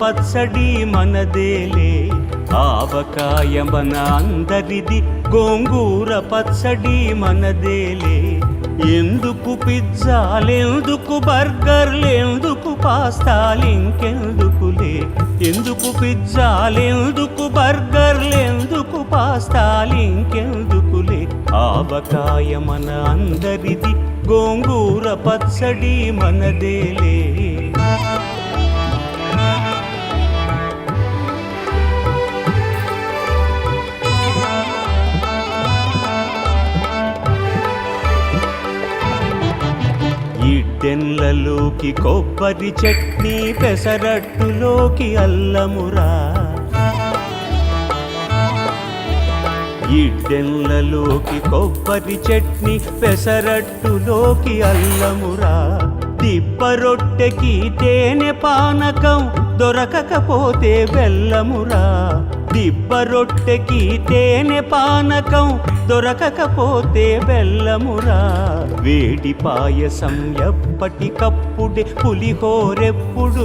పచ్చడి మనదేలే, ఆవకాయ మన అందరిది, గోంగూర పచ్చడి మనదేలే. ఎందుకు పిజ్జాలెందుకు బర్గర్లెందుకు పాస్తాలింకెందుకులే, ఎందుకు పిజ్జాలెందుకు బర్గర్లెందుకు పాస్తాలింకెందుకులే, ఆవకాయ మన అందరిది, గోంగూర పచ్చడి మనదేలే. ఇడ్డెన్లలోకి కొబ్బరి చట్నీ, పెసరట్టులోకి అల్లమురా. ఇడ్డెన్లలోకి కొబ్బరి చట్నీ, పెసరట్టులోకి అల్లమురా. దిబ్బ రొట్టెకి తేనె పానకం, దొరకకపోతే బెల్లమురా. దిబ్బ రొట్టెకి తేనె పానకం, దొరకకపోతే బెల్లమురా. వేడి పాయసం ఎప్పటికప్పుడే, పులిహోరెప్పుడు